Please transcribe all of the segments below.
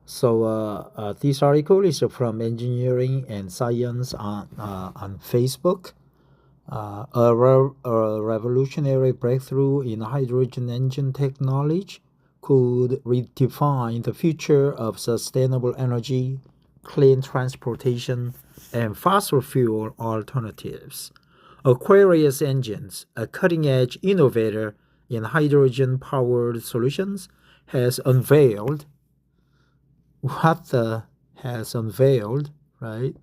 This article is from Engineering and Science on Facebook. A revolutionary breakthrough in hydrogen engine technology could redefine the future of sustainable energy, clean transportation, and fossil fuel alternatives. Aquarius Engines, a cutting-edge innovator in hydrogen-powered solutions, has unveiled right?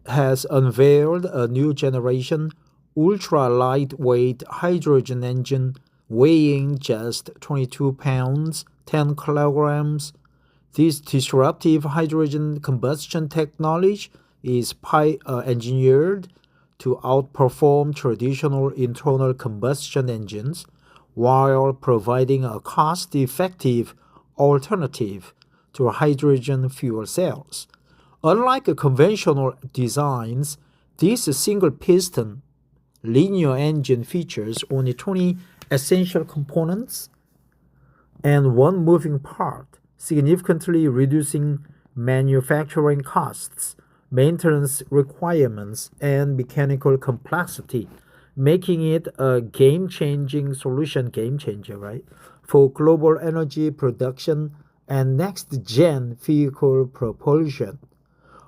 Has unveiled a new generation ultra lightweight hydrogen engine weighing just 22 pounds, 10 kilograms. This disruptive hydrogen combustion technology is engineered to outperform traditional internal combustion engines while providing a cost-effective alternative to hydrogen fuel cells. Unlike conventional designs, this single-piston linear engine features only 20 essential components and one moving part, significantly reducing manufacturing costs, maintenance requirements, and mechanical complexity, making it a game-changer, right, for global energy production and next-gen vehicle propulsion.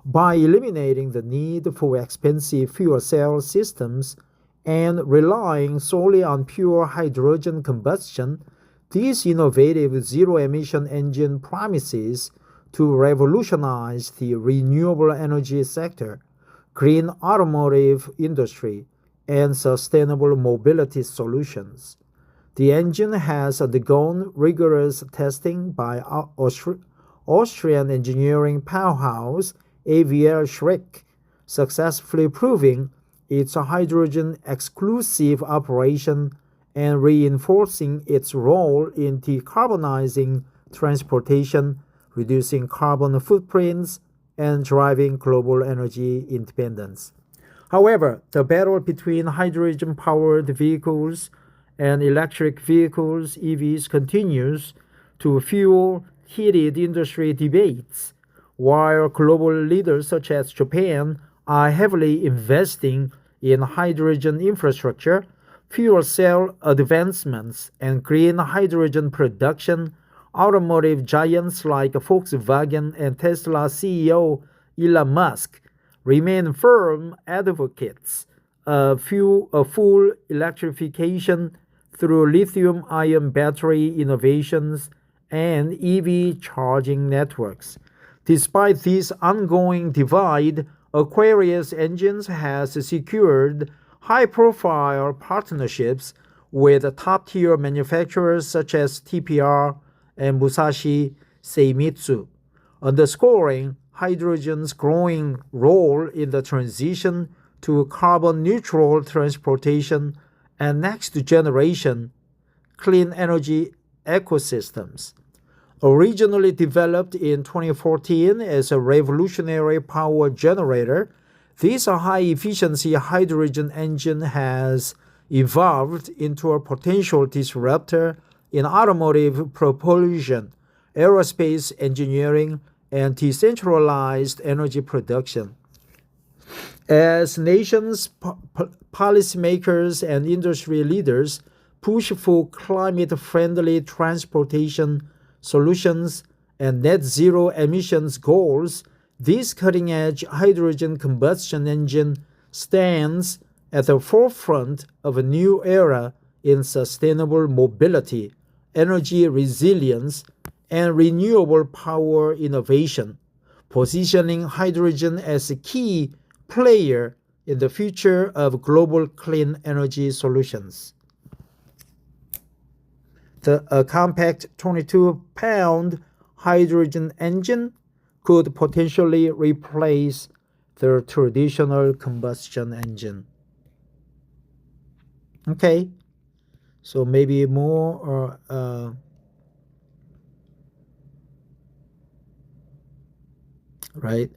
By eliminating the need for expensive fuel cell systems and relying solely on pure hydrogen combustion, this innovative zero-emission engine promises to revolutionize the renewable energy sector, green automotive industry, and sustainable mobility solutions. The engine has undergone rigorous testing by Austrian engineering powerhouse Schrick, successfully proving its hydrogen-exclusive operation and reinforcing its role in decarbonizing transportation, reducing carbon footprints, and driving global energy independence. However, the battle between hydrogen-powered vehicles and electric vehicles (EVs) continues to fuel heated industry debates. While global leaders such as Japan are heavily investing in hydrogen infrastructure, fuel cell advancements, and green hydrogen production, automotive giants like Volkswagen and Tesla CEO Elon Musk remain firm advocates of full electrification through lithium-ion battery innovations and EV charging networks. Despite this ongoing divide, Aquarius Engines has secured high-profile partnerships with top-tier manufacturers such as TPR and Musashi Seimitsu, underscoring hydrogen's growing role in the transition to carbon-neutral transportation and next-generation clean energy ecosystems. Originally developed in 2014 as a revolutionary power generator, this high-efficiency hydrogen engine has evolved into a potential disruptor in automotive propulsion, aerospace engineering, and decentralized energy production. As nations, policymakers, and industry leaders push for climate-friendly transportation solutions and net zero emissions goals, this cutting-edge hydrogen combustion engine stands at the forefront of a new era in sustainable mobility, energy resilience, and renewable power innovation, positioning hydrogen as a key player in the future of global clean energy solutions. A compact 22-pound hydrogen engine could potentially replace the traditional combustion engine. Okay, so maybe more right?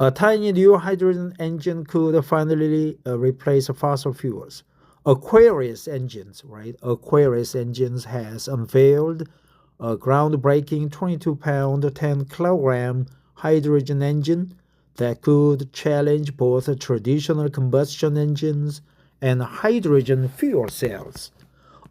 A tiny new hydrogen engine could finally replace fossil fuels. Aquarius Engines, right? Aquarius Engines has unveiled a groundbreaking 22-pound, 10-kilogram hydrogen engine that could challenge both traditional combustion engines and hydrogen fuel cells.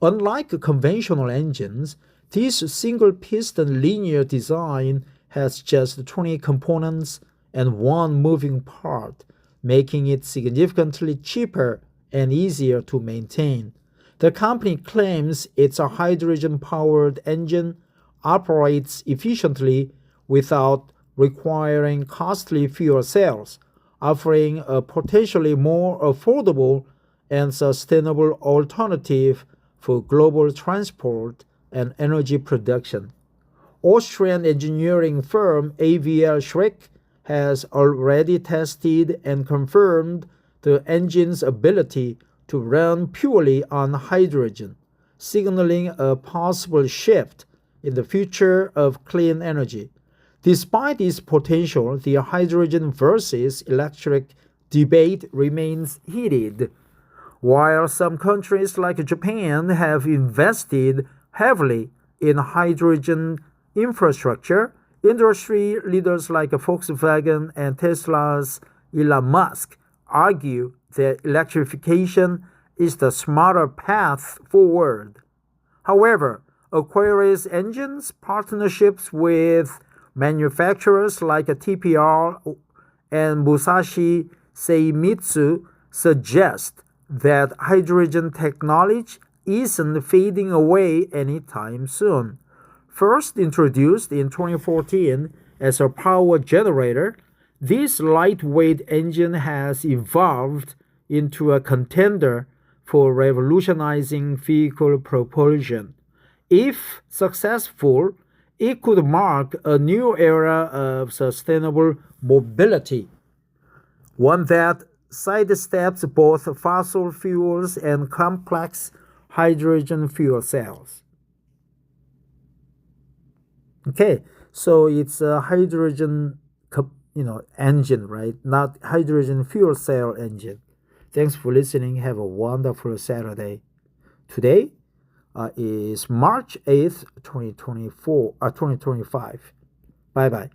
Unlike conventional engines, this single-piston linear design has just 20 components and one moving part, making it significantly cheaper and easier to maintain. The company claims its hydrogen-powered engine operates efficiently without requiring costly fuel cells, offering a potentially more affordable and sustainable alternative for global transport and energy production. Austrian engineering firm AVL Schrick has already tested and confirmed the engine's ability to run purely on hydrogen, signaling a possible shift in the future of clean energy. Despite its potential, the hydrogen versus electric debate remains heated. While some countries like Japan have invested heavily in hydrogen infrastructure, industry leaders like Volkswagen and Tesla's Elon Musk argue that electrification is the smarter path forward. However, Aquarius engines partnerships with manufacturers like TPR and Musashi Seimitsu suggest that hydrogen technology isn't fading away anytime soon. First introduced in 2014 as a power generator, this lightweight engine has evolved into a contender for revolutionizing vehicle propulsion. If successful, it could mark a new era of sustainable mobility, one that sidesteps both fossil fuels and complex hydrogen fuel cells. Okay, so it's a hydrogen engine, right? Not hydrogen fuel cell engine. Thanks for listening. Have a wonderful Saturday. Today is March 8th, 2025. Bye-bye.